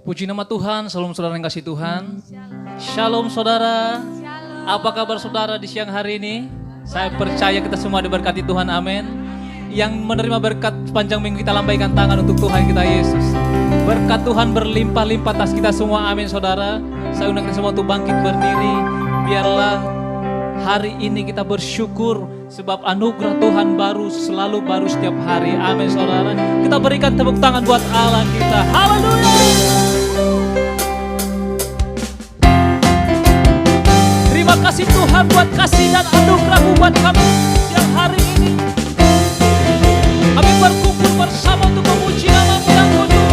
Puji nama Tuhan, salam saudara yang kasih Tuhan. Shalom saudara. Apa kabar saudara di siang hari ini? Saya percaya kita semua diberkati Tuhan, amin. Yang menerima berkat sepanjang minggu kita lambaikan tangan untuk Tuhan kita Yesus. Berkat Tuhan berlimpah-limpah atas kita semua, amin saudara. Saya undang kita semua untuk bangkit berdiri. Biarlah hari ini kita bersyukur sebab anugerah Tuhan selalu baru setiap hari, amin saudara. Kita berikan tepuk tangan buat Allah kita. Haleluya. Terima kasih Tuhan buat kasih dan anugerah-Mu buat kami siang hari ini. Kami berkumpul bersama untuk memuji nama-Mu yang kudus.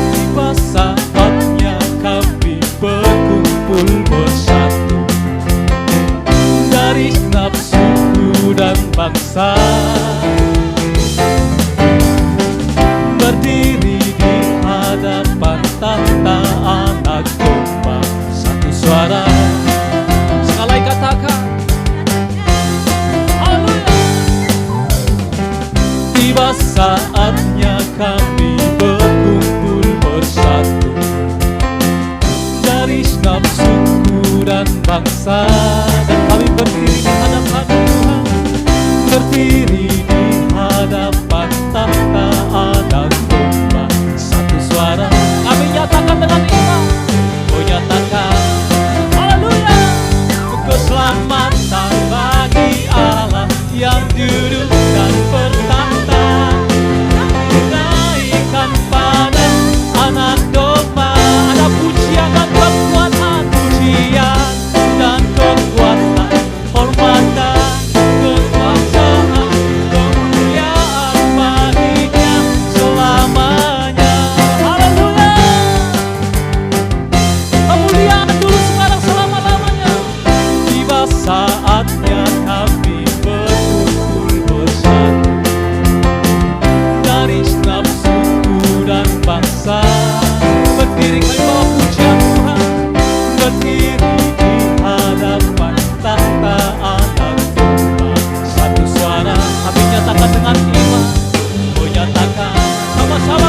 Tiba saatnya kami berkumpul bersatu dari nafsuku dan bangsa, berdiri di hadapan tahta Anak Domba, satu suara sekali katakan haleluya. Tiba saatnya kami berkumpul bersatu dari nafsuku dan bangsa, dan kami berdiri di hadapan Tuhan, berdiri di hadapan tahta Anak Domba, satu suara kami nyatakan dengan iman, menyatakan haleluya. Keselamatan bagi Allah yang duduk dan bertahta, naikkan pada Anak Domba. Ada pujian dan kekuatan, pujian dan kekuatan, hormat dan kekuasaan, kemuliaan baginya selamanya. Haleluya. Kemuliaan dulu, sekarang, selama-lamanya. Tiba saatnya kami berkumpul bersatu dari nafsuku dan bangsa, berdiri kami bawa pujian Tuhan, berdiri di hadapan tahta Anak Domba, satu suara kami nyatakan dengan iman, menyatakan sama-sama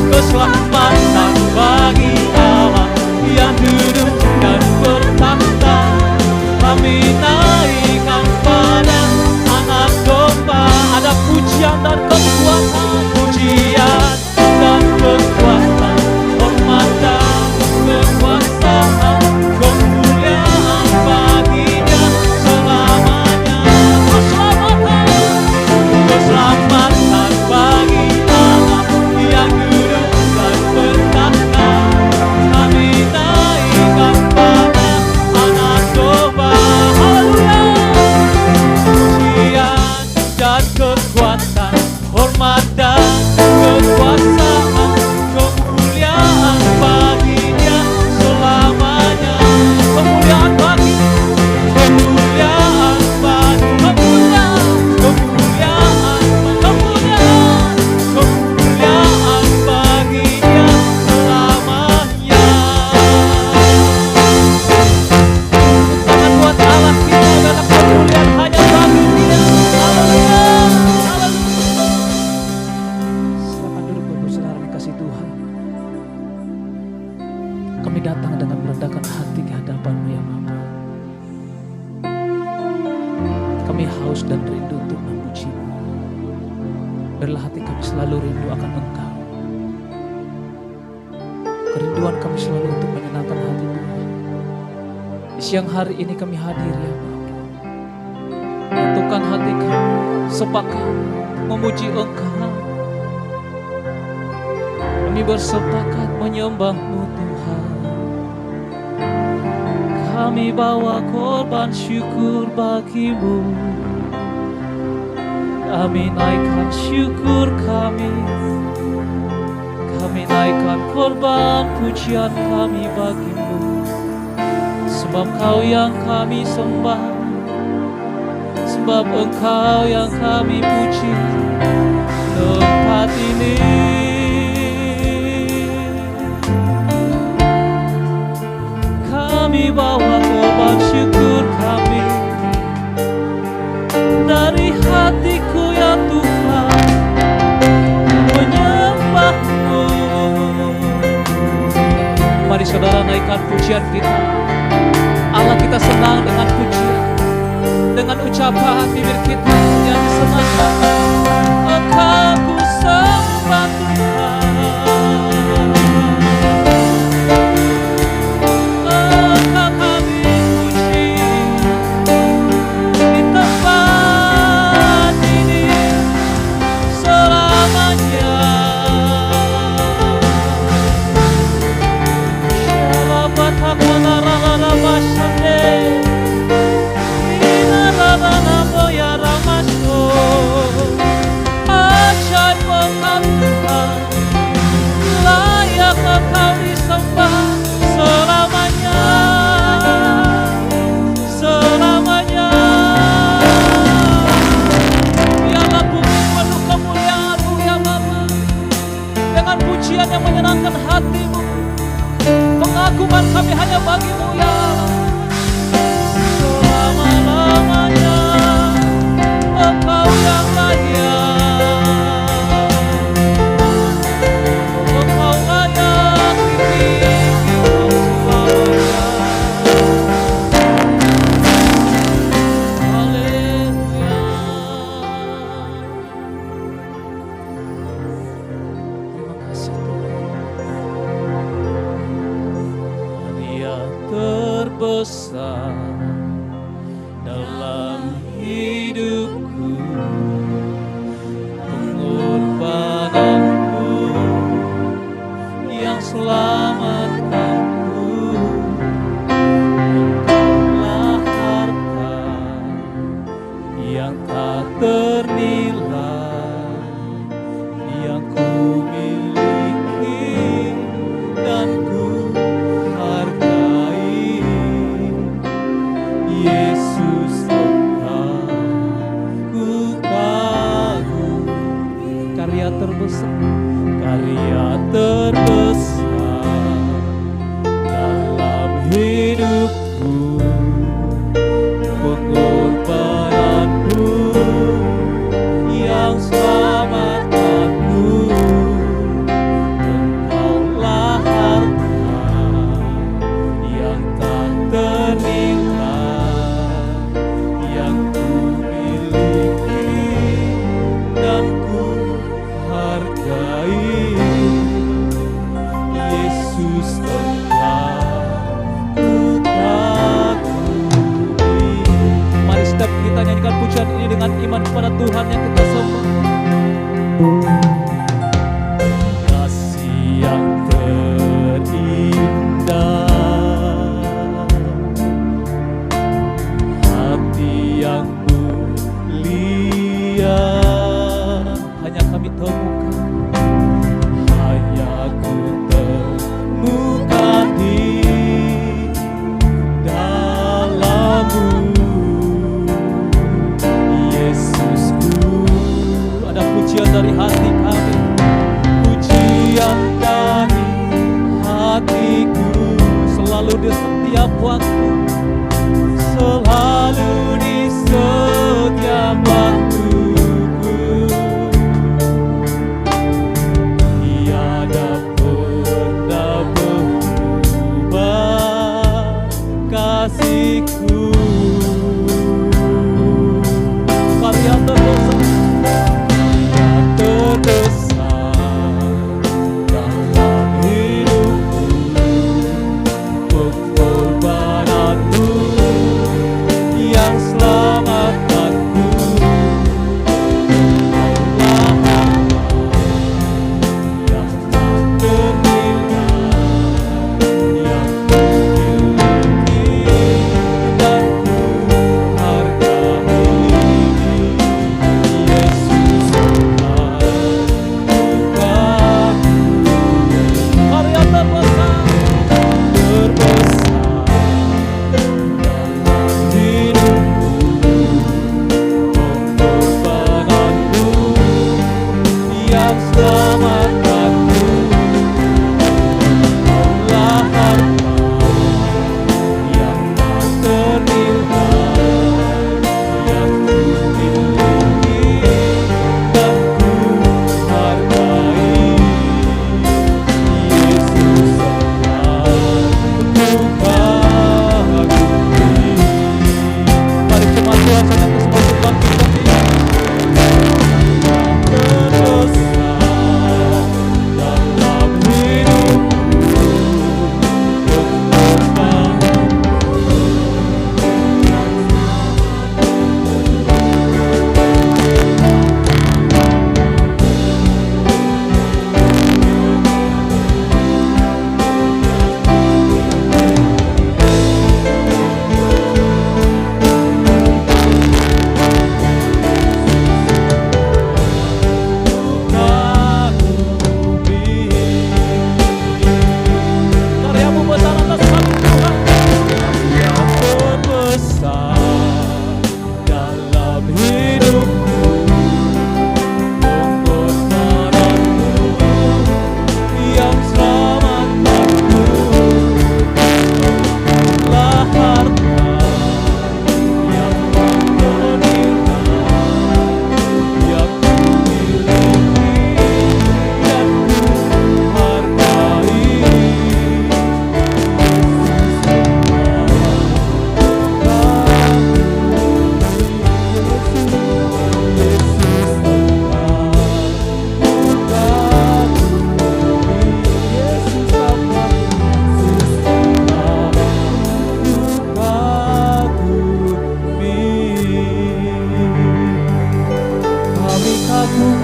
keselamatan bagi Allah yang duduk dan bertahta. Kami naikkan pada Anak Domba. Ada pujian dan kekuatan, pujian dan kekuatan, hormat dan kekuasaan, kemuliaan baginya selamanya. Keselamatan bagi Allah yang duduk dan bertahta. Kami naikkan pada Anak Domba. Haleluya. Pujian dan kekuatan, hormat dan kekuasaan, kemuliaan baginya selamanya. Kemuliaan bagi, kemuliaan bagi, kemuliaan baginya selamanya. Tangan buat Allah kita, karena kemuliaan hanya bagi Dia. Haleluya. Silakan duduk Bapak Saudara yang kasih Tuhan. Kami datang dengan merendahkan hati ke hadapan-Mu ya Bapa. Kami haus dan rindu untuk memuji-Mu. Biarlah hati kami selalu rindu akan Engkau. Kerinduan kami selalu untuk menyenangkan hati Tuhan. Di siang hari ini kami hadir ya Bapa. Nyatukan hati kami, sepakat memuji Engkau. Kami bersepakat menyembah-Mu Tuhan. Kami bawa korban syukur bagi-Mu. Kami naikkan syukur kami. Kami naikkan korban pujian kami bagi-Mu. Sebab Engkau yang kami sembah, sebab Engkau yang kami puji tempat ini. Kami bawa korban syukur kami dari hatiku ya Tuhan, menyembah dengan pujian kita. Allah, kita senang dengan pujian, dengan ucapan bibir kita yang disenangkan. Engkau ku sembah Tuhan, Engkau kami puji di tempat ini selamanya. Layak Engkau disembah selamanya, selamanya. Biarlah bumi penuh kemuliaan-Mu ya Bapa, dengan pujian yang menyenangkan hati-Mu. Pengakuman kami hanya bagi-Mu ya Allah. Selama-lamanya Engkau yang layak, Engkau layak ditinggikan selamanya. Haleluya. Terima kasih Tuhan. Dia terbesar dalam hidupku, pengorbananku yang selamatkanku. Engkaulah harta yang tak ternilai, yang ku miliki dan ku hargai. Yesus, Engkau ku kagumi. Karya terbesar dalam hidupku, pengorbananku yang selamatkanku. Engkaulah harta yang tak ternilai, yang ku miliki dan ku hargai. Yesus, Engkau ku kagumi. Mari setiap kita nyanyikan pujian ini dengan iman kepada Tuhan yang kita sembah. Kasih yang terindah, hati yang mulia, hanya kami temukan, hanya ku temukan di dalam-Mu. Yesusku, ada pujian dari hati kami, pujian dari hatiku, selalu di setiap waktu, selalu di setiap waktuku. Tiada pernah berubah kasih-Ku. Karya terbesar dalam hidupku, pengorbanan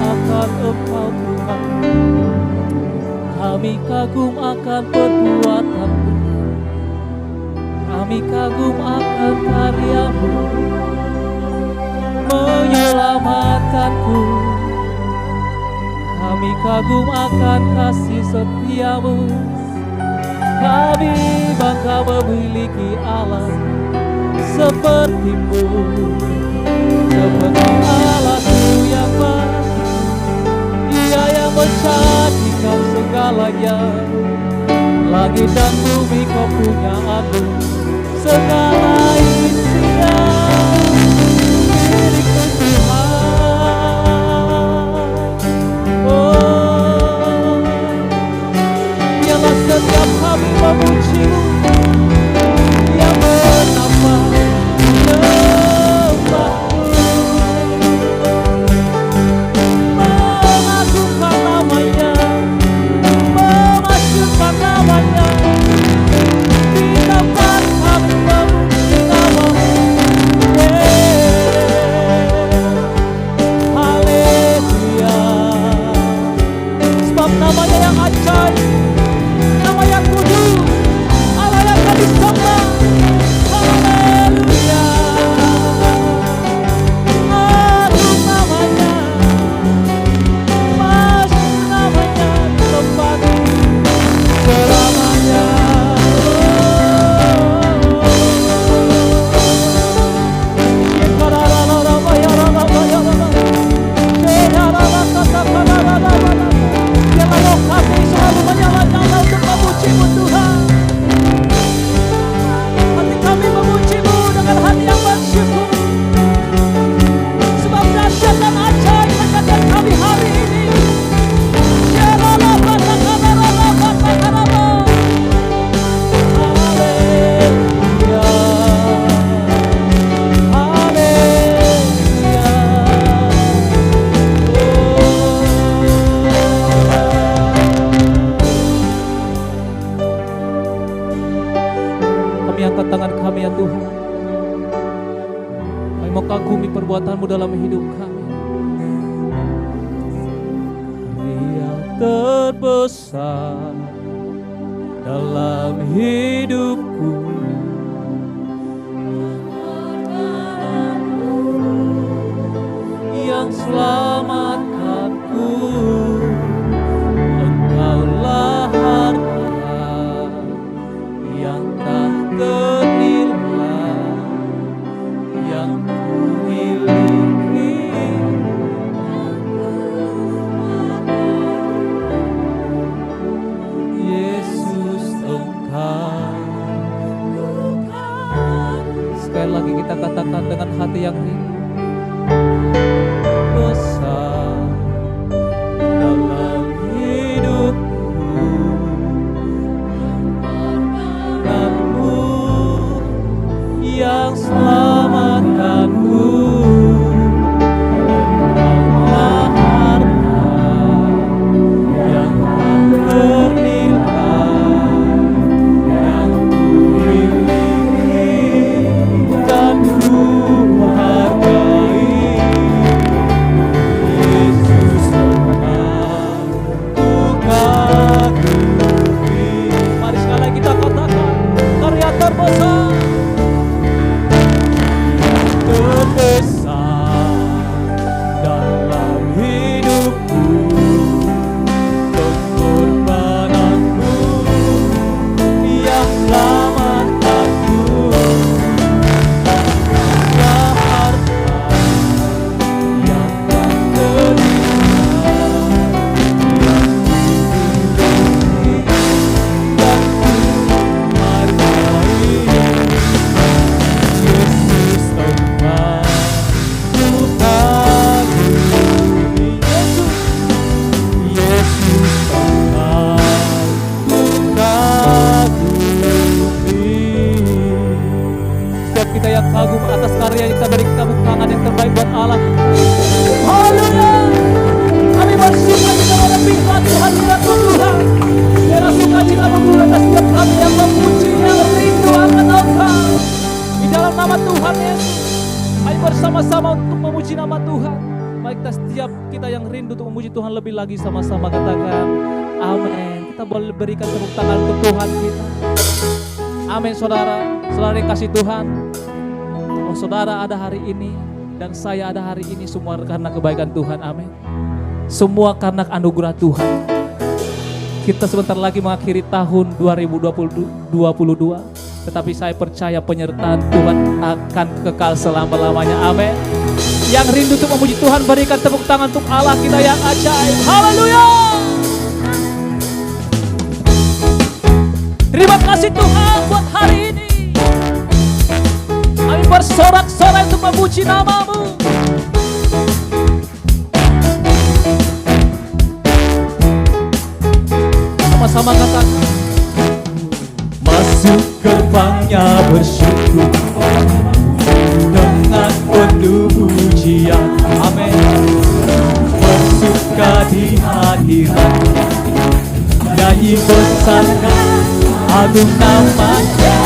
akan Engkau Tuhan. Kami kagum akan perbuatan-Mu. Kami kagum akan karya-Mu menyelamatkanku. Kami kagum akan kasih setia-Mu. Kami bangga memiliki Allah seperti-Mu, seperti Allah-Ku yang baik. Dia yang menjadikan segalanya. Langit dan bumi Kau punya aku, segala isinya milik Tuhan. Oh, biarlah setiap kami memuji-Mu yang menambah nyembah-Mu, mengagungkan nama-Nya, memasyurkan nama-Nya. Di tempat kami memuji nama-Mu, haleluya. Sebab nama-Nya yang ajaib, nama yang kudus, Allah yang kami sembah. Haleluya. Agung nama-Nya, masyur nama-Nya, tempat selamanya. Biarlah roh kami selalu menyala-nyala untuk memuji-Mu Tuhan. Hati kami memuji-Mu dengan hati yang bersyukur. Sebab dahsyat dan ajaib kejadian kami hari ini. Haleluya. Haleluya. Kami angkat tangan kami ya Tuhan. Kami mau kagumi perbuatan-Mu dalam hidup kami. Karya terbesar dalam hidupku, yang selamatkanku. Engkaulah harta yang tak ternilai yang ku miliki. Yesus Engkau. Sekali lagi kita katakan dengan hati yang rindu. Besar dalam hidupku, dan-Mu yang selamatkanku. Engkaulah harta yang tak ternilai yang ku miliki dan ku hargai. untuk memuji Tuhan lebih lagi, sama-sama katakan amin. Kita boleh berikan tepuk tangan untuk Tuhan kita. Amin saudara, saudara yang kasih Tuhan. Oh saudara ada hari ini dan saya ada hari ini semua karena kebaikan Tuhan, amin. Semua karena anugerah Tuhan. Kita sebentar lagi mengakhiri tahun 2022, tetapi saya percaya penyertaan Tuhan akan kekal selama-lamanya, amin. Yang rindu untuk memuji Tuhan, berikan tepuk tangan untuk Allah kita yang ajaib. Haleluya. Terima kasih Tuhan buat hari ini. Kami bersorak-sorai untuk memuji nama-Mu. Sama-sama katakan. Masuk gerbangnya bersyukur dengan penuh pujian, amin. Bersuka di hadirat, nyanyi besarkan agung namanya,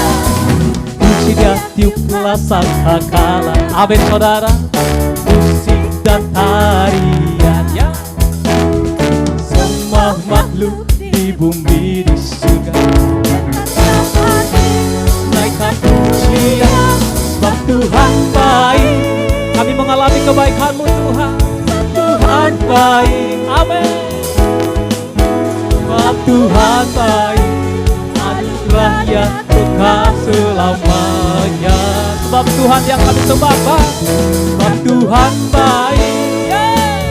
puji dia tiuplah sangkakala, amin saudara. Musik dan tarian ya, semua makhluk di bumi di surga naikkan pujian, sebab Tuhan baik. Kami mengalami kebaikan-Mu Tuhan. Tuhan baik, amin. Sebab Tuhan baik, anugerahnya kekal selamanya. Sebab Tuhan yang kami sembah, sebab Tuhan baik, yeah.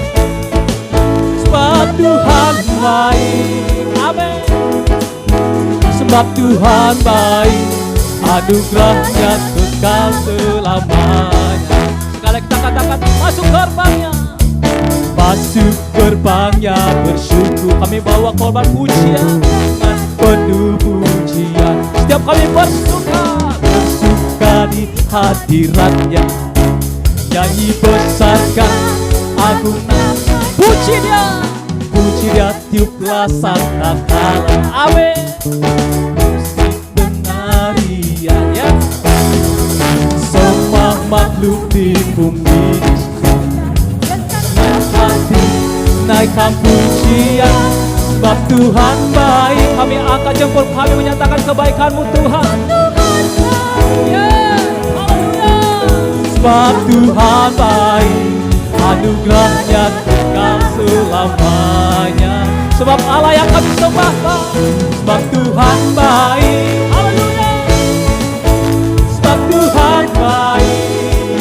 Sebab Tuhan baik, amin. Sebab Tuhan baik, anugerahnya kekal selamanya. Sekali kita katakan masuk gerbangnya. Masuk gerbangnya bersyukur. Kami bawa korban pujian dengan penuh pujian. Setiap kami bersuka di hadiratnya, nyanyi besarkan agung nama. Puji dia tiuplah sangkakala, amin. Musik penarian ya, semua makhluk di bumi naikkan pujian, sebab Tuhan baik. Kami angkat jempol, kami menyatakan kebaikan-Mu Tuhan. Yeah, sebab Tuhan baik, anugerahnya kekal selamanya. Sebab Allah yang kami sembah, sebab Tuhan baik, haleluya. Sebab Tuhan baik,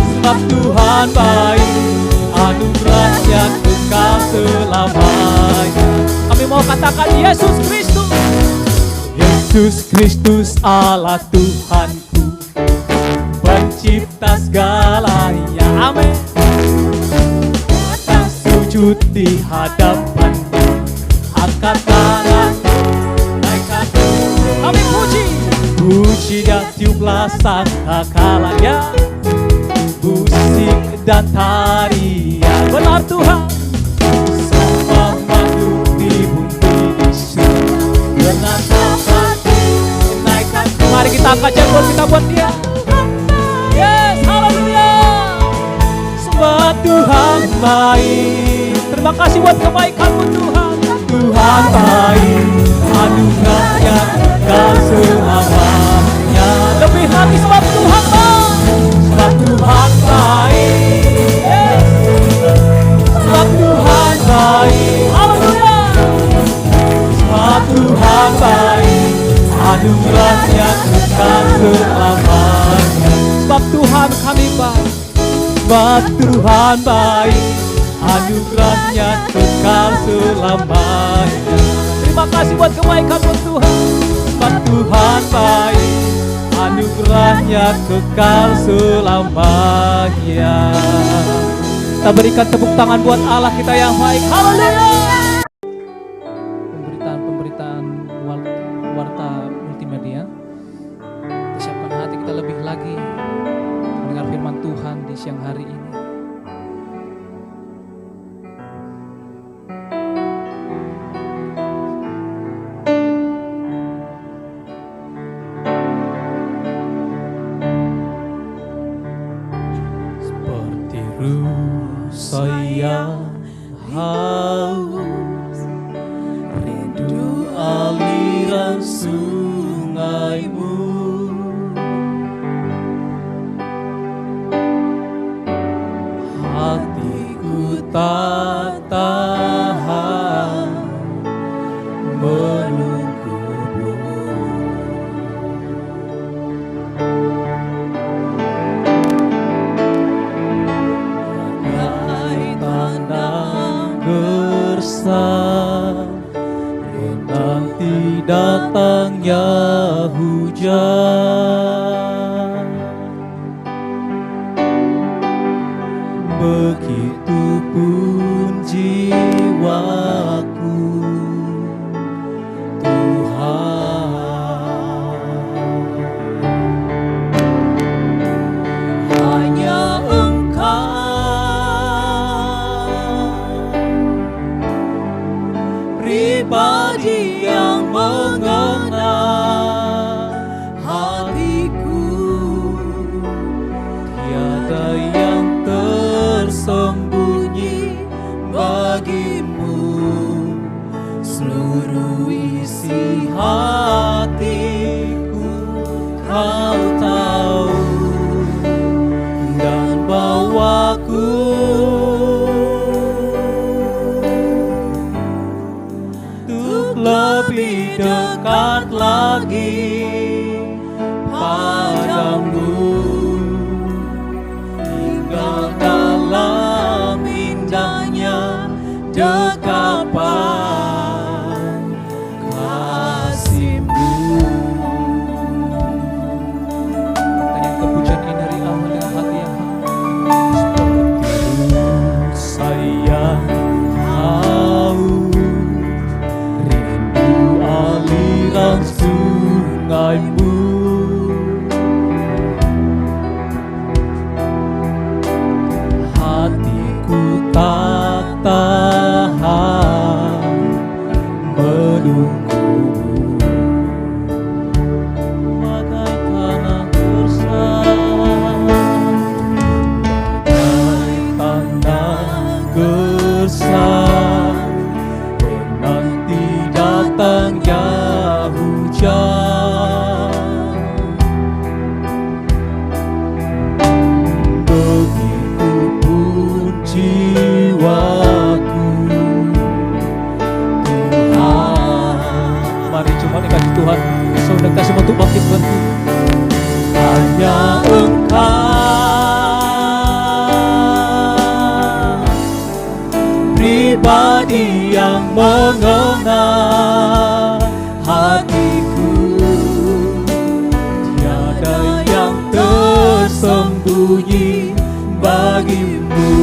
sebab Tuhan baik, anugerahnya kekal selamanya. Kami mau katakan Yesus Kristus, Yesus Kristus Allah Tuhanku, pencipta segalanya, amin. Datang sujud di hadapan, angkat tangan, naikkan. Kami puji dia tiuplah sangkakala ya, musik dan tarian. Benar Tuhan, semua makhluk di bumi di surga dengan hati naikkan. Mari kita angkat jempol kita buat Dia. Yes, haleluya. Sebab Tuhan baik. Terima kasih buat kebaikan-Mu Tuhan. Tuhan baik, anugerahnya kekal selamanya. Lebih lagi sebab Tuhan baik. Sebab Tuhan baik, yes. Sebab Tuhan baik, haleluya. Sebab Tuhan baik, anugerahnya kekal selamanya. Sebab Tuhan kami baik, sebab Tuhan baik, anugerahnya kekal selamanya. Terima kasih buat kebaikan-Mu Tuhan. Sebab Tuhan baik, anugerahnya kekal selamanya. Kita berikan tepuk tangan buat Allah kita yang baik. Haleluya. Pemberitaan warta multimedia. Kita siapkan hati kita lebih lagi mendengar firman Tuhan di siang hari ini. yang haus, rindu aliran sungaimu. Hatiku tak tahan menunggumu. Bagai tanda gersang menanti datangnya hujan. Begitupun jiwaku, Tuhan. Hanya Engkau pribadi yang mengenal hatiku. Tiada yang tersembunyi bagimu, seluruh isi hatiku Kau tahu, dan bawaku untuk lebih dekat lagi padamu. Dalam indahnya dekapan kasih-Mu. Tanya kepujian ini dari awal dengan hati yang Seperti saya haus, rindu aliran sungaimu. Hatiku tak tahan menunggumu. Bagai tanah gersang, bagai tanah gersang menanti datangnya hujan. Begitupun jiwaku, Tuhan. Mari cuma dikasih Tuhan, sudah kasih untuk bangkit berhenti. Hanya Engkau pribadi yang mengenal hatiku. Tiada yang tersembunyi bagimu,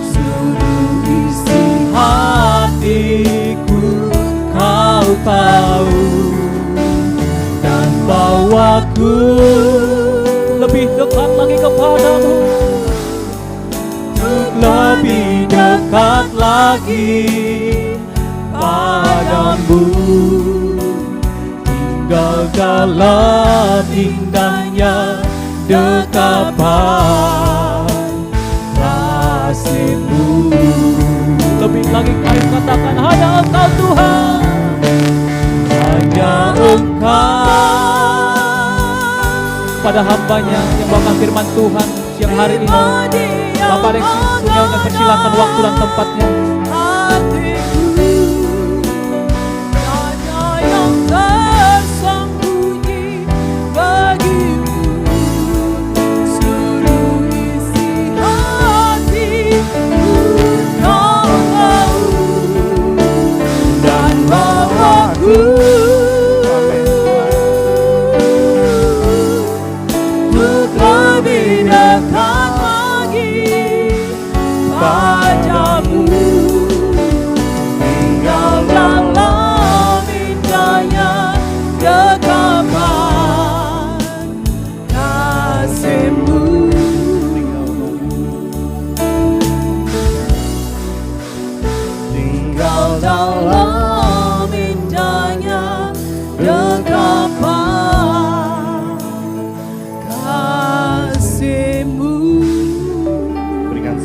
seluruh isi hatiku Kau tahu, dan bawaku Lebih dekat lagi kepadamu, untuk lebih dekat lagi padamu. Tinggal dalam indahnya dekapan kasih-Mu. lebih lagi kami katakan hanya Engkau Tuhan. Hanya Engkau Pada hambanya yang bawakan firman Tuhan siang hari ini, Bapak Alexis Sungai persilakan waktu dan tempatnya.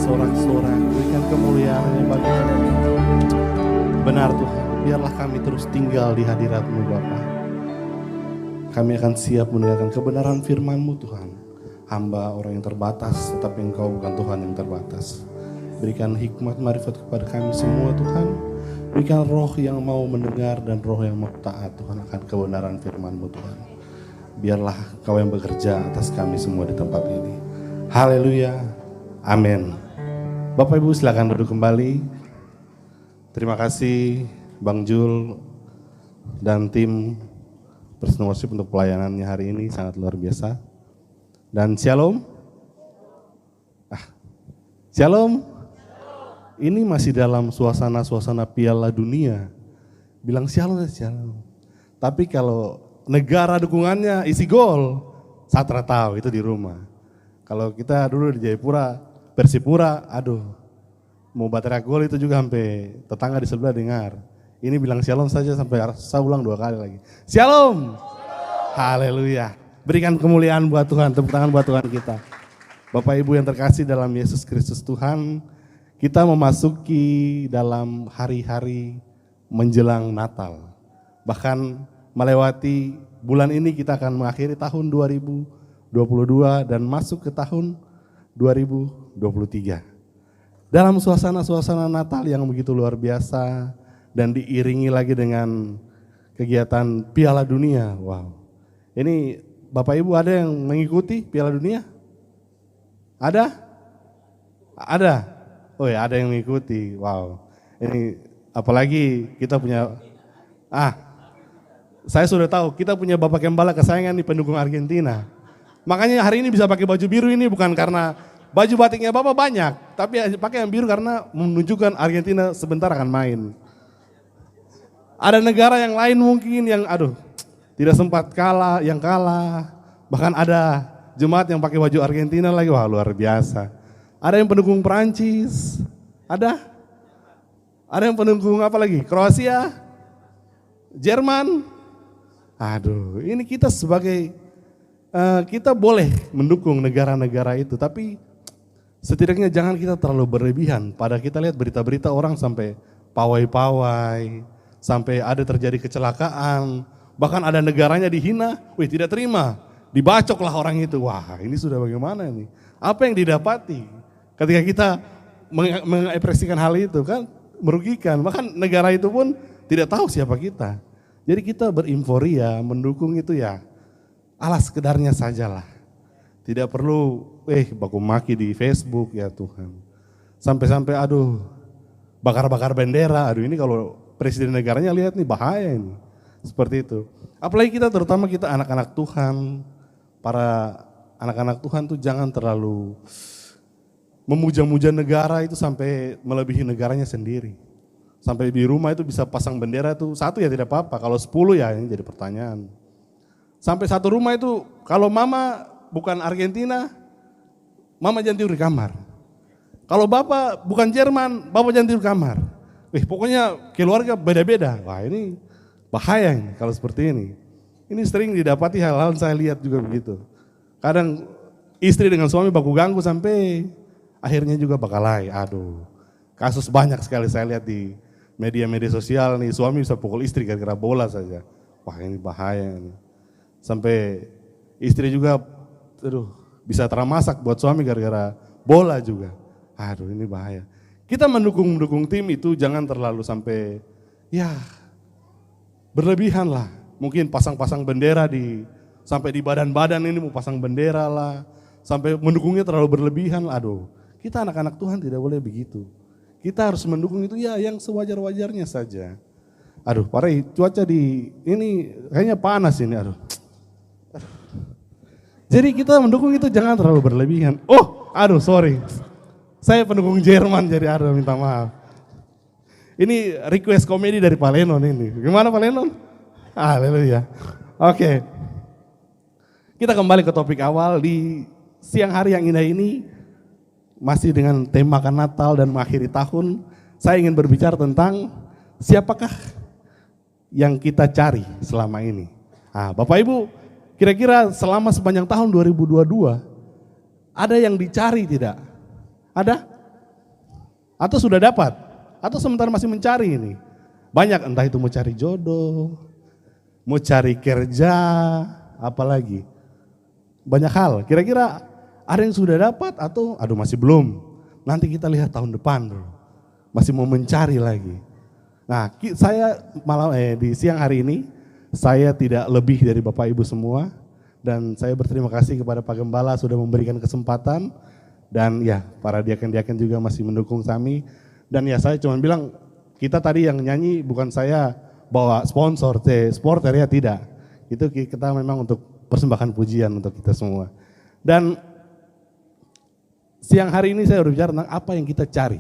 Sorak-sorak hanya bagi kami. Benar Tuhan, biarlah kami terus tinggal di hadirat-Mu Bapa. Kami akan siap mendengarkan kebenaran firman-Mu Tuhan. Hamba orang yang terbatas, tetapi Engkau bukan Tuhan yang terbatas. Berikan hikmat marifat kepada kami semua Tuhan. Berikan roh yang mau mendengar dan roh yang mau taat Tuhan akan kebenaran firman-Mu Tuhan. Biarlah Kau yang bekerja atas kami semua di tempat ini. Haleluya, amin. Bapak Ibu silakan duduk kembali. Terima kasih Bang Jul dan tim Presiden Worship untuk pelayanannya hari ini sangat luar biasa. Dan shalom. Shalom. Ini masih dalam suasana Piala Dunia. Bilang shalom. Tapi kalau negara dukungannya isi gol, Satra tahu itu di rumah. Kalau kita dulu di Jayapura, Persipura, aduh, mau baterai gol itu juga sampai tetangga di sebelah dengar. Ini bilang shalom saja sampai saya ulang 2 kali lagi. Shalom. Haleluya. Berikan kemuliaan buat Tuhan, tepuk tangan buat Tuhan kita. Bapak Ibu yang terkasih dalam Yesus Kristus Tuhan, kita memasuki dalam hari-hari menjelang Natal. Bahkan melewati bulan ini kita akan mengakhiri tahun 2022 dan masuk ke tahun 2023. Dalam suasana Natal yang begitu luar biasa dan diiringi lagi dengan kegiatan Piala Dunia. Wow. Ini Bapak Ibu ada yang mengikuti Piala Dunia? Ada? Ada? Oh ya, ada yang mengikuti. Wow. Ini apalagi kita punya saya sudah tahu kita punya Bapak Gembala kesayangan di pendukung Argentina. Makanya hari ini bisa pakai baju biru ini bukan karena baju batiknya Bapak banyak, tapi pakai yang biru karena menunjukkan Argentina sebentar akan main. Ada negara yang lain mungkin yang tidak sempat kalah, yang kalah. Bahkan ada jemaat yang pakai baju Argentina lagi, wah luar biasa. Ada yang pendukung Perancis, ada yang pendukung apa lagi? Kroasia, Jerman. Aduh, ini kita sebagai kita boleh mendukung negara-negara itu, tapi setidaknya jangan kita terlalu berlebihan. Pada kita lihat berita-berita orang sampai pawai-pawai, sampai ada terjadi kecelakaan, bahkan ada negaranya dihina, tidak terima, dibacoklah orang itu. Wah, ini sudah bagaimana ini? Apa yang didapati? Ketika kita mengekspresikan hal itu kan merugikan, bahkan negara itu pun tidak tahu siapa kita. Jadi kita berimforia, mendukung itu ya alas sekedarnya sajalah. Tidak perlu baku maki di Facebook ya Tuhan. Sampai-sampai bakar-bakar bendera, ini kalau presiden negaranya lihat nih bahaya ini. Seperti itu. Apalagi kita terutama kita anak-anak Tuhan, para anak-anak Tuhan tuh jangan terlalu memuja-muja negara itu sampai melebihi negaranya sendiri. Sampai di rumah itu bisa pasang bendera itu 1 ya tidak apa-apa, kalau 10 ya ini jadi pertanyaan. Sampai 1 rumah itu kalau mama bukan Argentina, mama jangan tidur di kamar. Kalau bapak bukan Jerman, bapak jangan tidur di kamar. Pokoknya keluarga beda-beda. Wah ini bahaya ini kalau seperti ini. Ini sering didapati hal-hal saya lihat juga begitu. Kadang istri dengan suami baku ganggu sampai akhirnya juga bakalai. Kasus banyak sekali saya lihat di media-media sosial nih, suami bisa pukul istri gara-gara bola saja. Wah ini bahaya ini. Sampai istri juga bisa teramasak buat suami gara-gara bola juga. Ini bahaya. Kita mendukung tim itu jangan terlalu sampai berlebihan lah. Mungkin pasang-pasang bendera sampai di badan-badan ini mau pasang bendera lah. Sampai mendukungnya terlalu berlebihan. Kita anak-anak Tuhan tidak boleh begitu. Kita harus mendukung itu yang sewajar-wajarnya saja. Pare cuaca ini kayaknya panas ini. Jadi kita mendukung itu jangan terlalu berlebihan. Sorry. Saya pendukung Jerman jadi minta maaf. Ini request komedi dari Pak Lenon ini. Gimana Pak Lenon? Haleluya. Oke. Kita kembali ke topik awal di siang hari yang indah ini. Masih dengan tema Natal dan mengakhiri tahun, saya ingin berbicara tentang siapakah yang kita cari selama ini. Bapak Ibu, kira-kira selama sepanjang tahun 2022, ada yang dicari tidak? Ada? Atau sudah dapat? Atau sementara masih mencari ini? Banyak, entah itu mau cari jodoh, mau cari kerja, apalagi. Banyak hal, kira-kira ada yang sudah dapat atau aduh masih belum. Nanti kita lihat tahun depan bro. Masih mau mencari lagi. Nah saya malam di siang hari ini, saya tidak lebih dari Bapak Ibu semua. Dan saya berterima kasih kepada Pak Gembala sudah memberikan kesempatan. Dan ya para diaken-diaken juga masih mendukung kami. Dan ya saya cuma bilang, kita tadi yang nyanyi bukan saya bawa sponsor, supporter ya tidak. Itu kita memang untuk persembahkan pujian untuk kita semua. Dan siang hari ini saya berbicara tentang apa yang kita cari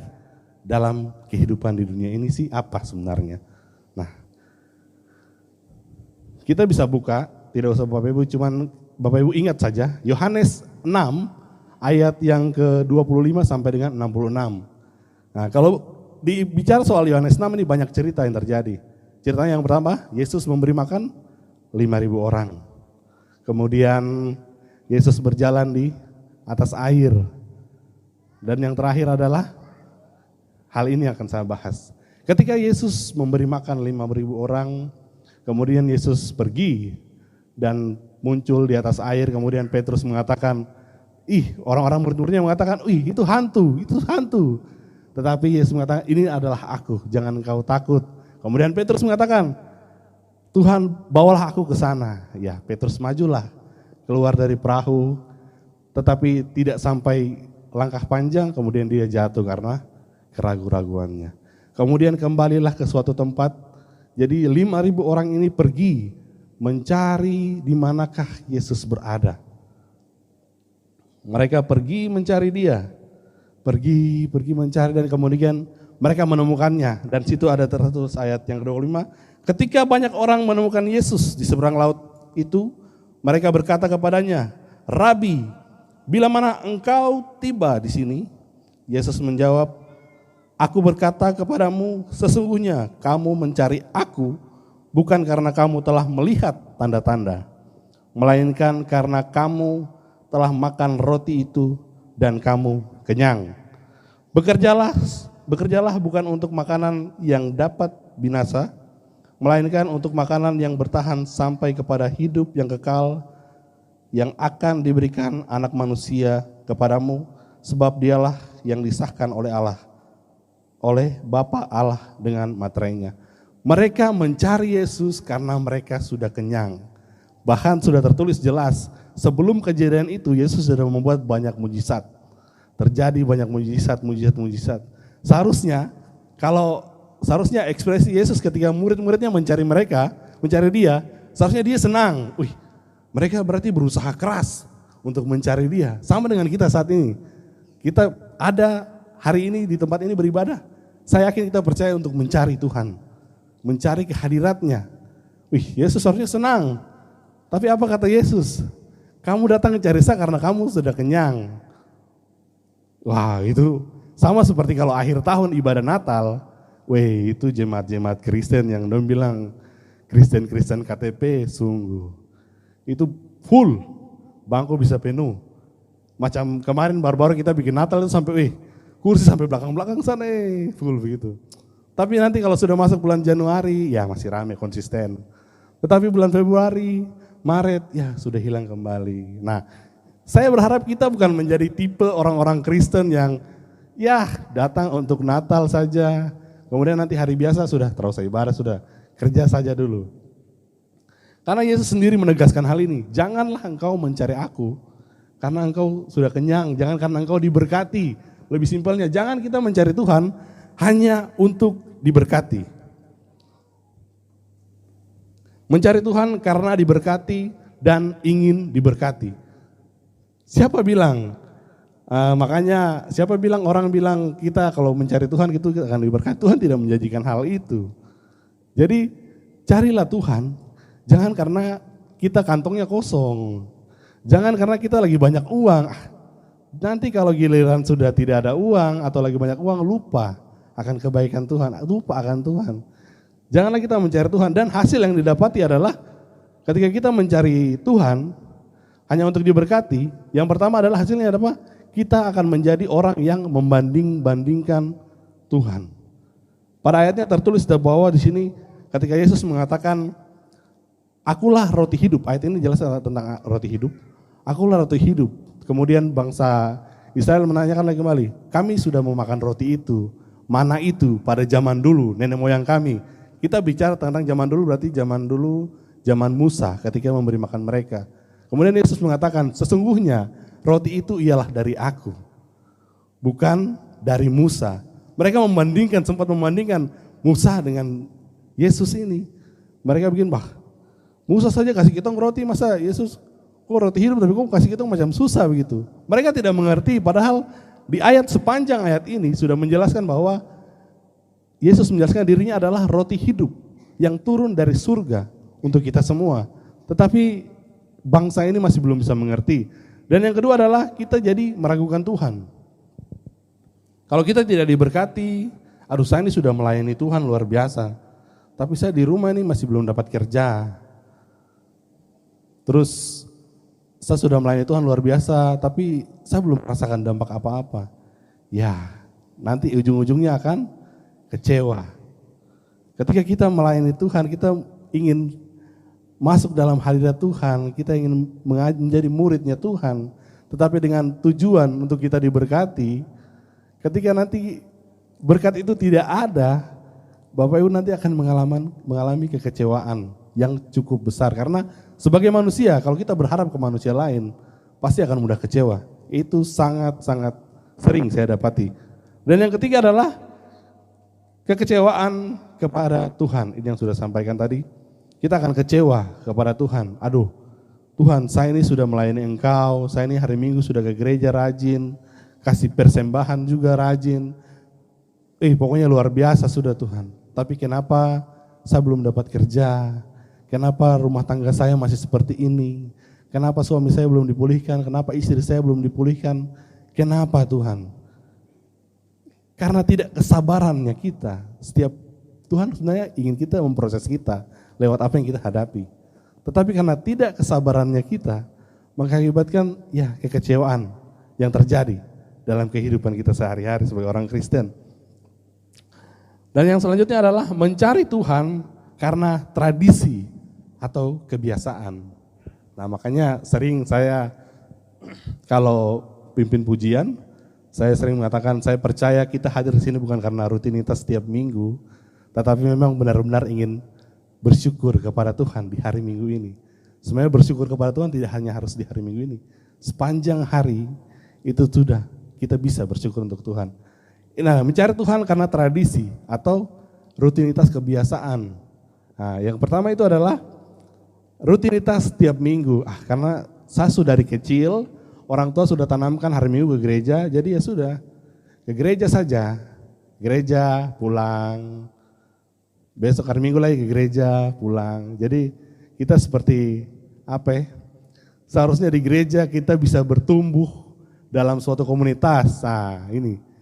dalam kehidupan di dunia ini sih apa sebenarnya. Nah, kita bisa buka, tidak usah Bapak Ibu, cuman Bapak Ibu ingat saja Yohanes 6 ayat yang ke-25 sampai dengan 66. Nah, kalau bicara soal Yohanes 6 ini banyak cerita yang terjadi. Ceritanya yang pertama, Yesus memberi makan 5.000 orang. Kemudian Yesus berjalan di atas air. Dan yang terakhir adalah hal ini akan saya bahas. Ketika Yesus memberi makan 5.000 orang, kemudian Yesus pergi dan muncul di atas air, kemudian Petrus mengatakan, orang-orang murid-muridnya mengatakan, itu hantu, itu hantu. Tetapi Yesus mengatakan, ini adalah aku, jangan engkau takut. Kemudian Petrus mengatakan, Tuhan bawalah aku ke sana. Ya, Petrus majulah keluar dari perahu, tetapi tidak sampai langkah panjang, kemudian dia jatuh karena keraguan-raguannya. Kemudian kembalilah ke suatu tempat, jadi 5.000 orang ini pergi mencari di manakah Yesus berada. Mereka pergi mencari dia, pergi mencari dan kemudian mereka menemukannya. Dan situ ada tertulis ayat yang ke-25, ketika banyak orang menemukan Yesus di seberang laut itu, mereka berkata kepadanya, Rabi, bila mana engkau tiba di sini? Yesus menjawab, aku berkata kepadamu, sesungguhnya kamu mencari aku bukan karena kamu telah melihat tanda-tanda, melainkan karena kamu telah makan roti itu dan kamu kenyang. Bekerjalah bukan untuk makanan yang dapat binasa, melainkan untuk makanan yang bertahan sampai kepada hidup yang kekal, yang akan diberikan anak manusia kepadamu, sebab dialah yang disahkan oleh Allah, oleh Bapa Allah dengan materainya. Mereka mencari Yesus karena mereka sudah kenyang. Bahkan sudah tertulis jelas, sebelum kejadian itu Yesus sudah membuat banyak mujizat. Terjadi banyak mujizat. Seharusnya ekspresi Yesus ketika murid-muridnya mencari dia, seharusnya dia senang. Mereka berarti berusaha keras untuk mencari dia. Sama dengan kita saat ini. Kita ada hari ini di tempat ini beribadah. Saya yakin kita percaya untuk mencari Tuhan. Mencari kehadiratnya. Yesus harusnya senang. Tapi apa kata Yesus? Kamu datang ke cari saya karena kamu sudah kenyang. Wah, itu sama seperti kalau akhir tahun ibadah Natal. Itu jemaat-jemaat Kristen yang dong bilang Kristen KTP sungguh. Itu full, bangku bisa penuh. Macam kemarin baru-baru kita bikin Natal itu sampai kursi sampai belakang-belakang sana full begitu. Tapi nanti kalau sudah masuk bulan Januari ya masih rame konsisten. Tetapi bulan Februari, Maret ya sudah hilang kembali. Nah, saya berharap kita bukan menjadi tipe orang-orang Kristen yang ya datang untuk Natal saja. Kemudian nanti hari biasa sudah terusai ibadah, sudah kerja saja dulu. Karena Yesus sendiri menegaskan hal ini. Janganlah engkau mencari aku karena engkau sudah kenyang. Jangan karena engkau diberkati. Lebih simpelnya, jangan kita mencari Tuhan hanya untuk diberkati. Mencari Tuhan karena diberkati dan ingin diberkati. Siapa bilang? Orang bilang kita kalau mencari Tuhan itu akan diberkati. Tuhan tidak menjanjikan hal itu. Jadi carilah Tuhan, jangan karena kita kantongnya kosong. Jangan karena kita lagi banyak uang. Nanti kalau giliran sudah tidak ada uang atau lagi banyak uang, lupa akan kebaikan Tuhan, lupa akan Tuhan. Janganlah kita mencari Tuhan dan hasil yang didapati adalah ketika kita mencari Tuhan hanya untuk diberkati, yang pertama adalah hasilnya apa? Kita akan menjadi orang yang membanding-bandingkan Tuhan. Pada ayatnya tertulis bahwa di sini ketika Yesus mengatakan, "Akulah roti hidup." Ayat ini jelas tentang roti hidup. Akulah roti hidup. Kemudian bangsa Israel menanyakan lagi kembali, "Kami sudah memakan roti itu, mana itu pada zaman dulu, nenek moyang kami." Kita bicara tentang zaman dulu, berarti zaman dulu, zaman Musa ketika memberi makan mereka. Kemudian Yesus mengatakan, "Sesungguhnya roti itu ialah dari aku, bukan dari Musa." Mereka sempat membandingkan Musa dengan Yesus ini. Mereka bikin, Musa saja kasih kita roti, masa Yesus kok roti hidup tapi kok kasih kita macam susah begitu. Mereka tidak mengerti, padahal di sepanjang ayat ini sudah menjelaskan bahwa Yesus menjelaskan dirinya adalah roti hidup yang turun dari surga untuk kita semua. Tetapi bangsa ini masih belum bisa mengerti. Dan yang kedua adalah kita jadi meragukan Tuhan. Kalau kita tidak diberkati, saya ini sudah melayani Tuhan luar biasa, tapi saya di rumah ini masih belum dapat kerja. Terus saya sudah melayani Tuhan luar biasa, tapi saya belum merasakan dampak apa-apa. Ya, nanti ujung-ujungnya akan kecewa. Ketika kita melayani Tuhan, kita ingin masuk dalam hadirat Tuhan, kita ingin menjadi muridnya Tuhan, tetapi dengan tujuan untuk kita diberkati. Ketika nanti berkat itu tidak ada, Bapak Ibu nanti akan mengalami kekecewaan yang cukup besar. Karena sebagai manusia, kalau kita berharap ke manusia lain, pasti akan mudah kecewa. Itu sangat-sangat sering saya dapati. Dan yang ketiga adalah kekecewaan kepada Tuhan. Ini yang sudah sampaikan tadi. Kita akan kecewa kepada Tuhan. Tuhan, saya ini sudah melayani Engkau, saya ini hari Minggu sudah ke gereja rajin, kasih persembahan juga rajin. Pokoknya luar biasa sudah Tuhan. Tapi kenapa saya belum dapat kerja? Kenapa rumah tangga saya masih seperti ini? Kenapa suami saya belum dipulihkan? Kenapa istri saya belum dipulihkan? Kenapa Tuhan? Karena tidak kesabarannya kita. Tuhan sebenarnya ingin kita memproses kita lewat apa yang kita hadapi. Tetapi karena tidak kesabarannya kita, mengakibatkan kekecewaan yang terjadi dalam kehidupan kita sehari-hari sebagai orang Kristen. Dan yang selanjutnya adalah mencari Tuhan karena tradisi atau kebiasaan. Nah, makanya sering saya kalau pimpin pujian, saya sering mengatakan saya percaya kita hadir di sini bukan karena rutinitas setiap minggu, tetapi memang benar-benar ingin bersyukur kepada Tuhan di hari Minggu ini. Sebenarnya bersyukur kepada Tuhan tidak hanya harus di hari Minggu ini. Sepanjang hari itu sudah kita bisa bersyukur untuk Tuhan. Nah, mencari Tuhan karena tradisi atau rutinitas kebiasaan. Nah, yang pertama itu adalah rutinitas setiap minggu. Karena saya sudah dari kecil, orang tua sudah tanamkan hari Minggu ke gereja, jadi ya sudah, ke gereja saja. Gereja, pulang. Besok hari Minggu lagi ke gereja, pulang. Jadi kita seperti seharusnya di gereja kita bisa bertumbuh dalam suatu komunitas. Nah, ini.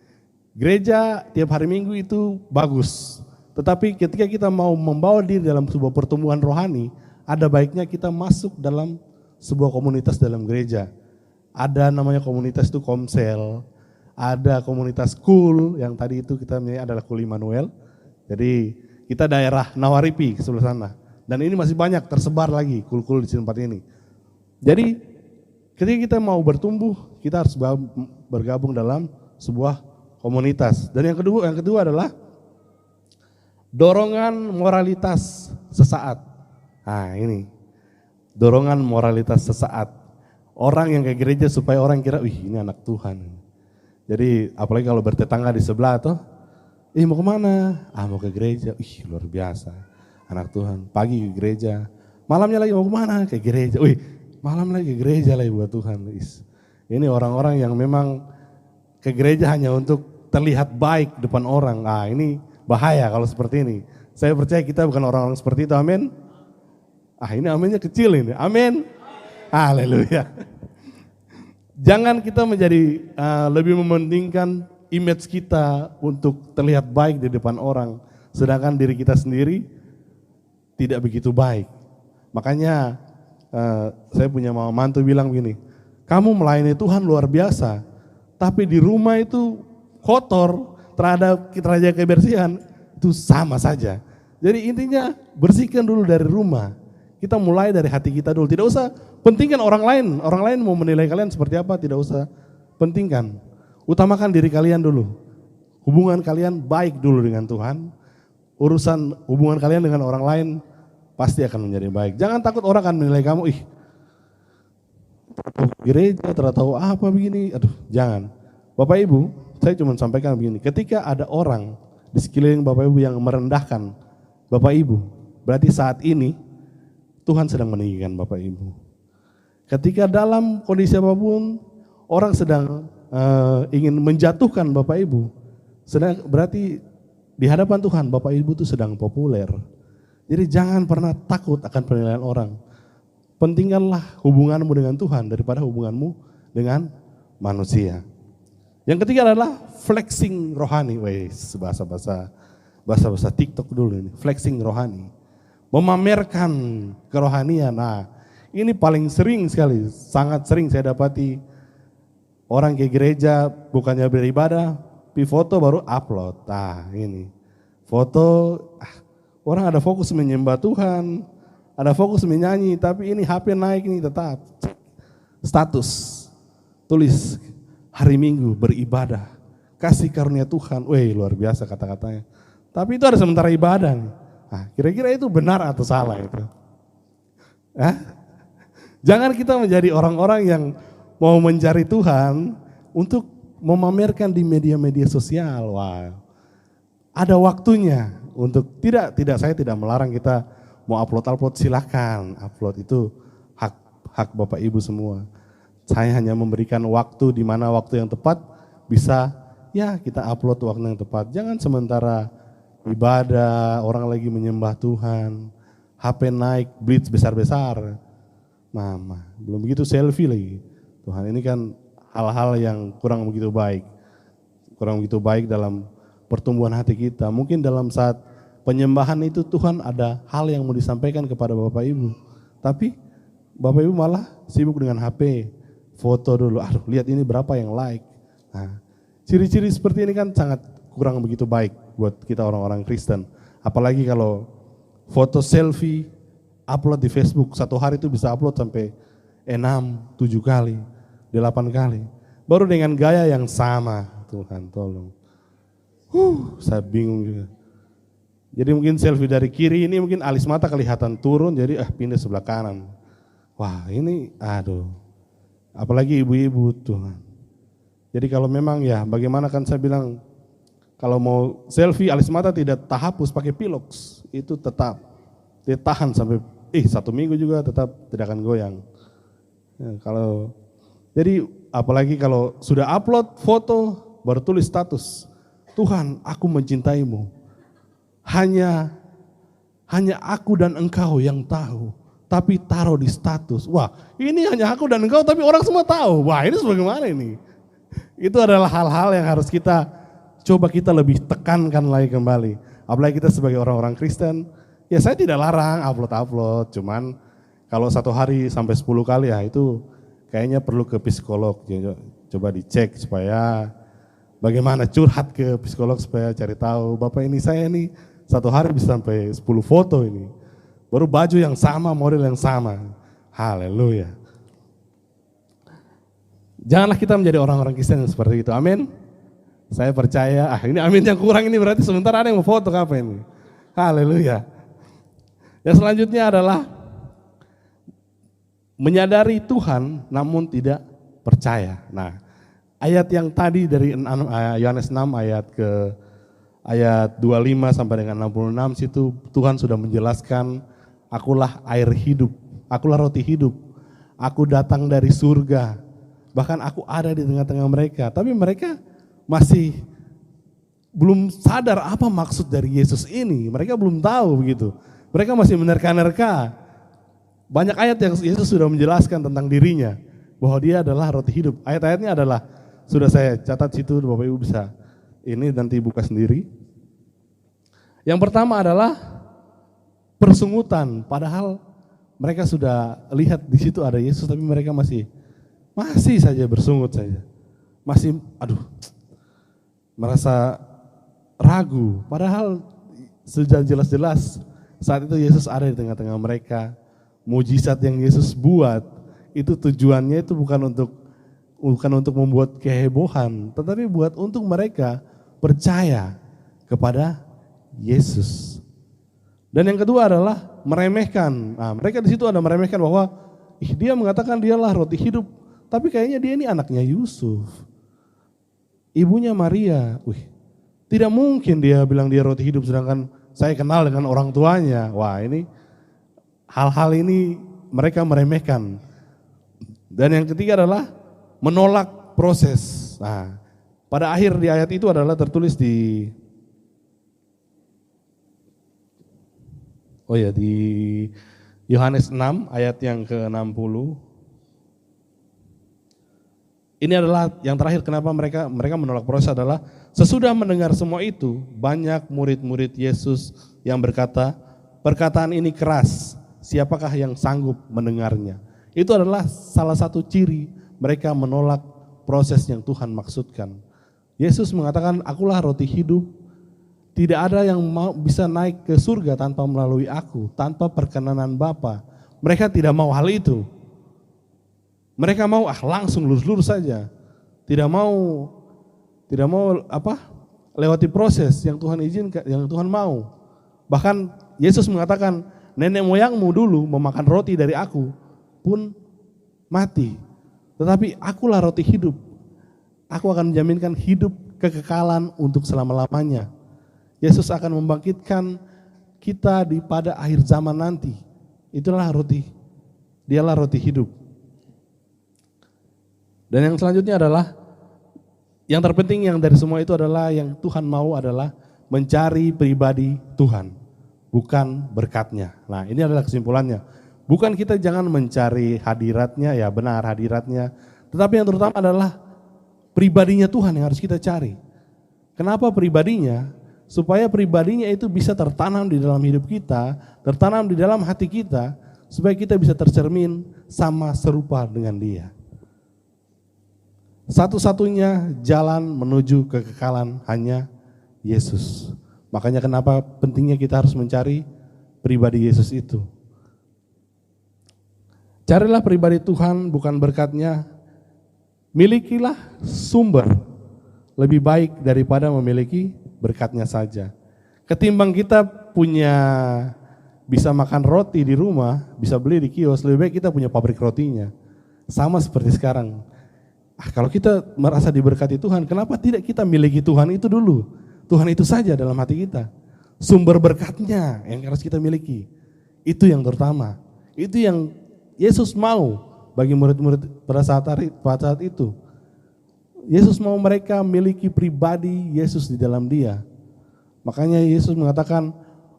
Gereja tiap hari Minggu itu bagus. Tetapi ketika kita mau membawa diri dalam sebuah pertumbuhan rohani, ada baiknya kita masuk dalam sebuah komunitas dalam gereja. Ada namanya komunitas itu Komsel, ada komunitas Kul, yang tadi itu kita adalah Kul Immanuel. Jadi kita daerah Nawaripi sebelah sana. Dan ini masih banyak tersebar lagi kul-kul di tempat ini. Jadi ketika kita mau bertumbuh, kita harus bergabung dalam sebuah komunitas. Dan yang kedua adalah dorongan moralitas sesaat. Nah, ini dorongan moralitas sesaat. Orang yang ke gereja supaya orang kira, ini anak Tuhan. Jadi apalagi kalau bertetangga di sebelah tuh, mau kemana? Mau ke gereja. Luar biasa, anak Tuhan. Pagi ke gereja, malamnya lagi mau kemana? Ke gereja. Malam lagi ke gereja lagi buat Tuhan. Ini orang-orang yang memang ke gereja hanya untuk terlihat baik depan orang. Ini bahaya kalau seperti ini. Saya percaya kita bukan orang-orang seperti itu, amin. Ini aminnya kecil ini, amin. Haleluya. Jangan kita menjadi lebih mementingkan image kita untuk terlihat baik di depan orang, sedangkan diri kita sendiri tidak begitu baik. Makanya saya punya mama mantu bilang begini, kamu melayani Tuhan luar biasa, tapi di rumah itu kotor, terhadap raja kebersihan itu sama saja. Jadi intinya bersihkan dulu dari rumah. Kita mulai dari hati kita dulu. Tidak usah pentingkan orang lain. Orang lain mau menilai kalian seperti apa, tidak usah pentingkan. Utamakan diri kalian dulu. Hubungan kalian baik dulu dengan Tuhan. Urusan hubungan kalian dengan orang lain pasti akan menjadi baik. Jangan takut orang akan menilai kamu, gereja tahu apa begini. Aduh, jangan. Bapak Ibu, saya cuma sampaikan begini. Ketika ada orang di sekeliling Bapak Ibu yang merendahkan Bapak Ibu, berarti saat ini Tuhan sedang meninggikan Bapak Ibu. Ketika dalam kondisi apapun orang sedang ingin menjatuhkan Bapak Ibu, sedang berarti di hadapan Tuhan Bapak Ibu itu sedang populer. Jadi jangan pernah takut akan penilaian orang. Pentingkanlah hubunganmu dengan Tuhan daripada hubunganmu dengan manusia. Yang ketiga adalah flexing rohani. Bahasa TikTok dulu ini, flexing rohani. Memamerkan kerohanian. Nah, ini paling sering sekali, sangat sering saya dapati orang ke gereja bukannya beribadah, pi foto baru upload. Nah, ini foto, orang ada fokus menyembah Tuhan, ada fokus menyanyi, tapi ini HP naik nih tetap status, tulis hari Minggu beribadah, kasih karunia Tuhan. Luar biasa kata-katanya. Tapi itu ada sementara ibadah nih. Nah, kira-kira itu benar atau salah itu? Jangan kita menjadi orang-orang yang mau mencari Tuhan untuk memamerkan di media-media sosial. Wah, ada waktunya untuk saya tidak melarang kita mau upload silakan upload, itu hak Bapak Ibu semua. Saya hanya memberikan waktu di mana waktu yang tepat bisa kita upload waktu yang tepat. Jangan sementara ibadah, orang lagi menyembah Tuhan, HP naik, blitz besar-besar. Mama, belum begitu selfie lagi. Tuhan, ini kan hal-hal yang kurang begitu baik dalam pertumbuhan hati kita. Mungkin dalam saat penyembahan itu Tuhan ada hal yang mau disampaikan kepada Bapak Ibu. Tapi Bapak Ibu malah sibuk dengan HP, foto dulu. Lihat ini berapa yang like. Nah, ciri-ciri seperti ini kan sangat kurang begitu baik buat kita orang-orang Kristen. Apalagi kalau foto selfie upload di Facebook, satu hari itu bisa upload sampai 6, 7 kali, 8 kali. Baru dengan gaya yang sama. Tuhan tolong. Saya bingung juga. Jadi mungkin selfie dari kiri ini mungkin alis mata kelihatan turun, jadi pindah sebelah kanan. Wah, ini apalagi ibu-ibu Tuhan. Jadi kalau memang bagaimana kan saya bilang, kalau mau selfie alis mata tidak terhapus pakai pilox, itu tetap ditahan sampai 1 minggu juga tetap tidak akan goyang. Jadi apalagi kalau sudah upload foto baru tulis status, Tuhan aku mencintaimu, hanya aku dan engkau yang tahu, tapi taruh di status. Wah, ini hanya aku dan engkau tapi orang semua tahu. Wah, ini bagaimana ini? Itu adalah hal-hal yang harus kita coba kita lebih tekankan lagi kembali. Apalagi kita sebagai orang-orang Kristen, saya tidak larang upload, cuman kalau satu hari sampai 10 kali itu kayaknya perlu ke psikolog. Coba dicek supaya bagaimana, curhat ke psikolog supaya cari tahu, Bapak saya ini satu hari bisa sampai 10 foto ini. Baru baju yang sama, model yang sama. Haleluya. Janganlah kita menjadi orang-orang Kristen yang seperti itu. Amin. Saya percaya, ini amin yang kurang ini berarti sementara ada yang mau foto apa ini. Haleluya. Yang selanjutnya adalah menyadari Tuhan namun tidak percaya. Nah, ayat yang tadi dari Yohanes 6 ayat 25 sampai dengan 66 situ Tuhan sudah menjelaskan, akulah air hidup, akulah roti hidup, aku datang dari surga, bahkan aku ada di tengah-tengah mereka. Tapi mereka masih belum sadar apa maksud dari Yesus ini. Mereka belum tahu begitu. Mereka masih menerka-nerka. Banyak ayat yang Yesus sudah menjelaskan tentang dirinya, bahwa dia adalah roti hidup. Ayat-ayatnya adalah, sudah saya catat situ, Bapak Ibu bisa ini nanti buka sendiri. Yang pertama adalah persungutan, padahal mereka sudah lihat di situ ada Yesus, tapi mereka masih saja bersungut saja. Masih merasa ragu. Padahal sudah jelas-jelas saat itu Yesus ada di tengah-tengah mereka. Mujizat yang Yesus buat itu tujuannya itu bukan untuk membuat kehebohan, tetapi buat untuk mereka percaya kepada Yesus. Dan yang kedua adalah meremehkan. Nah, mereka di situ ada meremehkan bahwa dia mengatakan dialah roti hidup, tapi kayaknya dia ini anaknya Yusuf. Ibunya Maria. Tidak mungkin dia bilang dia roti hidup sedangkan saya kenal dengan orang tuanya. Wah, ini hal-hal ini mereka meremehkan. Dan yang ketiga adalah menolak proses. Nah, pada akhir di ayat itu adalah tertulis di Yohanes 6 ayat yang ke-60. Ini adalah yang terakhir kenapa mereka menolak proses adalah sesudah mendengar semua itu banyak murid-murid Yesus yang berkata, perkataan ini keras, siapakah yang sanggup mendengarnya? Itu adalah salah satu ciri mereka menolak proses yang Tuhan maksudkan. Yesus mengatakan, akulah roti hidup, tidak ada yang bisa naik ke surga tanpa melalui aku, tanpa perkenanan Bapa. Mereka tidak mau hal itu. Mereka mau langsung lurus-lurus saja. Tidak mau lewati proses yang Tuhan izinkan, yang Tuhan mau. Bahkan Yesus mengatakan, nenek moyangmu dulu memakan roti dari aku pun mati. Tetapi akulah roti hidup. Aku akan menjaminkan hidup kekekalan untuk selama-lamanya. Yesus akan membangkitkan kita pada akhir zaman nanti. Itulah roti. Dialah roti hidup. Dan yang selanjutnya adalah, yang terpenting yang dari semua itu adalah yang Tuhan mau adalah mencari pribadi Tuhan, bukan berkatnya. Nah, ini adalah kesimpulannya. Bukan kita jangan mencari hadiratnya, ya benar hadiratnya. Tetapi yang terutama adalah pribadinya Tuhan yang harus kita cari. Kenapa pribadinya? Supaya pribadinya itu bisa tertanam di dalam hidup kita, tertanam di dalam hati kita, supaya kita bisa tercermin sama serupa dengan Dia. Satu-satunya jalan menuju kekekalan hanya Yesus. Makanya kenapa pentingnya kita harus mencari pribadi Yesus itu. Carilah pribadi Tuhan bukan berkatnya. Milikilah sumber lebih baik daripada memiliki berkatnya saja. Ketimbang kita bisa makan roti di rumah, bisa beli di kios, lebih baik kita punya pabrik rotinya. Sama seperti sekarang. Kalau kita merasa diberkati Tuhan, kenapa tidak kita miliki Tuhan itu dulu? Tuhan itu saja dalam hati kita. Sumber berkatnya yang harus kita miliki. Itu yang terutama. Itu yang Yesus mau bagi murid-murid pada saat itu. Yesus mau mereka miliki pribadi Yesus di dalam Dia. Makanya Yesus mengatakan,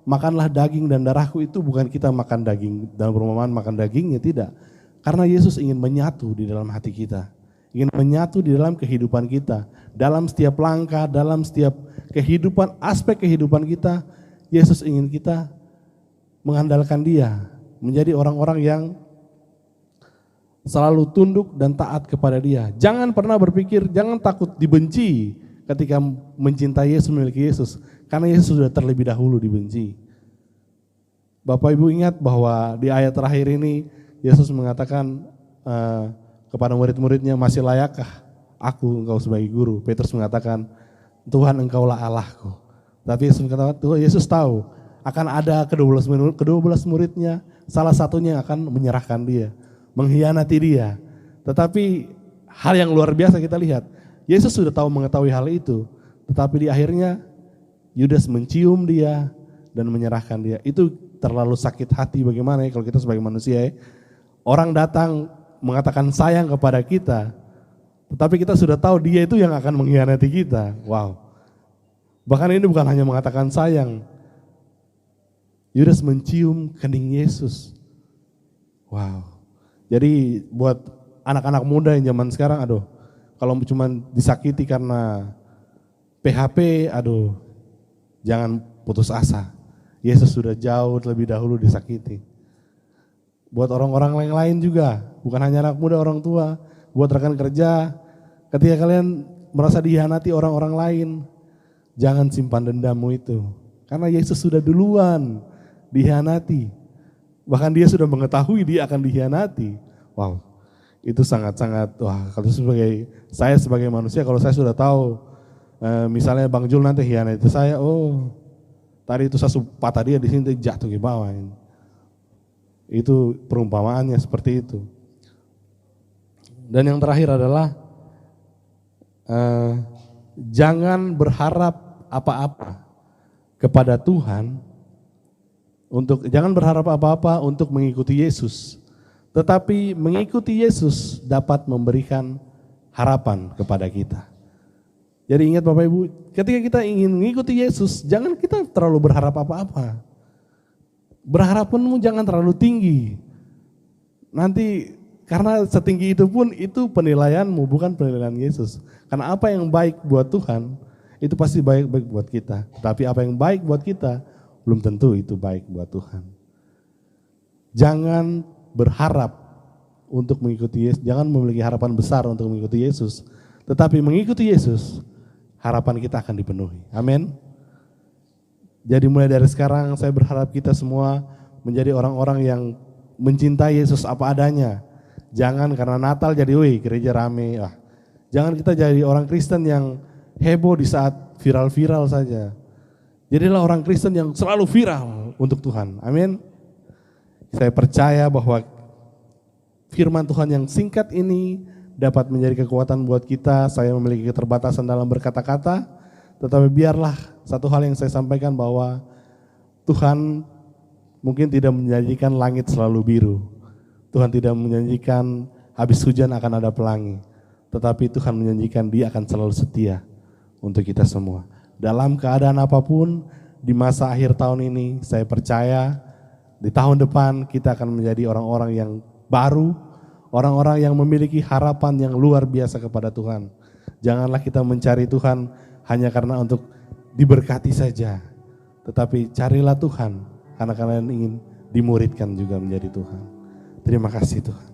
makanlah daging dan darahku. Itu bukan kita makan daging dalam perumpamaan makan dagingnya, tidak. Karena Yesus ingin menyatu di dalam hati kita. Ingin menyatu di dalam kehidupan kita. Dalam setiap langkah, dalam setiap kehidupan, aspek kehidupan kita, Yesus ingin kita mengandalkan Dia. Menjadi orang-orang yang selalu tunduk dan taat kepada Dia. Jangan pernah berpikir, jangan takut dibenci ketika mencintai Yesus, memiliki Yesus. Karena Yesus sudah terlebih dahulu dibenci. Bapak Ibu ingat bahwa di ayat terakhir ini, Yesus mengatakan kepada murid-muridnya, masih layakkah aku engkau sebagai guru? Petrus mengatakan, Tuhan engkaulah Allahku. Tapi Yesus mengatakan, Tuhan Yesus tahu akan ada ke-12 muridnya, salah satunya akan menyerahkan Dia, mengkhianati Dia. Tetapi hal yang luar biasa kita lihat, Yesus sudah mengetahui hal itu, tetapi di akhirnya Yudas mencium Dia dan menyerahkan Dia. Itu terlalu sakit hati bagaimana ya kalau kita sebagai manusia ya. Orang datang mengatakan sayang kepada kita, tetapi kita sudah tahu Dia itu yang akan mengkhianati kita. Wow. Bahkan ini bukan hanya mengatakan sayang. Yudas mencium kening Yesus. Wow. Jadi buat anak-anak muda yang zaman sekarang, kalau cuma disakiti karena PHP, jangan putus asa. Yesus sudah jauh lebih dahulu disakiti. Buat orang-orang yang lain juga, bukan hanya anak muda, orang tua, buat rekan kerja, ketika kalian merasa dihianati orang-orang lain, Jangan simpan dendammu itu. Karena Yesus sudah duluan dikhianati. Bahkan dia sudah mengetahui dia akan dikhianati. Wow, itu sangat-sangat, wah kalau saya sebagai manusia, kalau saya sudah tahu, misalnya Bang Jul nanti khianati saya, oh tadi itu saya patah dia di sini jatuh ke bawah. Itu perumpamaannya seperti itu. Dan yang terakhir adalah jangan berharap apa-apa kepada Tuhan, jangan berharap apa-apa untuk mengikuti Yesus, tetapi mengikuti Yesus dapat memberikan harapan kepada kita. Jadi ingat Bapak Ibu, ketika kita ingin mengikuti Yesus, jangan kita terlalu berharap apa-apa. Berharapanmu jangan terlalu tinggi. Nanti karena setinggi itu pun itu penilaianmu, bukan penilaian Yesus. Karena apa yang baik buat Tuhan, itu pasti baik-baik buat kita. Tapi apa yang baik buat kita, belum tentu itu baik buat Tuhan. Jangan berharap untuk mengikuti Yesus, jangan memiliki harapan besar untuk mengikuti Yesus. Tetapi mengikuti Yesus, harapan kita akan dipenuhi. Amin. Jadi mulai dari sekarang saya berharap kita semua menjadi orang-orang yang mencintai Yesus apa adanya. Jangan karena Natal jadi gereja rame. Jangan kita jadi orang Kristen yang heboh di saat viral-viral saja. Jadilah orang Kristen yang selalu viral untuk Tuhan. Amin. Saya percaya bahwa firman Tuhan yang singkat ini dapat menjadi kekuatan buat kita. Saya memiliki keterbatasan dalam berkata-kata, tetapi biarlah satu hal yang saya sampaikan bahwa Tuhan mungkin tidak menjanjikan langit selalu biru. Tuhan tidak menjanjikan habis hujan akan ada pelangi. Tetapi Tuhan menjanjikan Dia akan selalu setia untuk kita semua. Dalam keadaan apapun di masa akhir tahun ini, saya percaya di tahun depan kita akan menjadi orang-orang yang baru, orang-orang yang memiliki harapan yang luar biasa kepada Tuhan. Janganlah kita mencari Tuhan hanya karena untuk diberkati saja, tetapi carilah Tuhan karena kalian ingin dimuridkan juga menjadi Tuhan. Terima kasih Tuhan.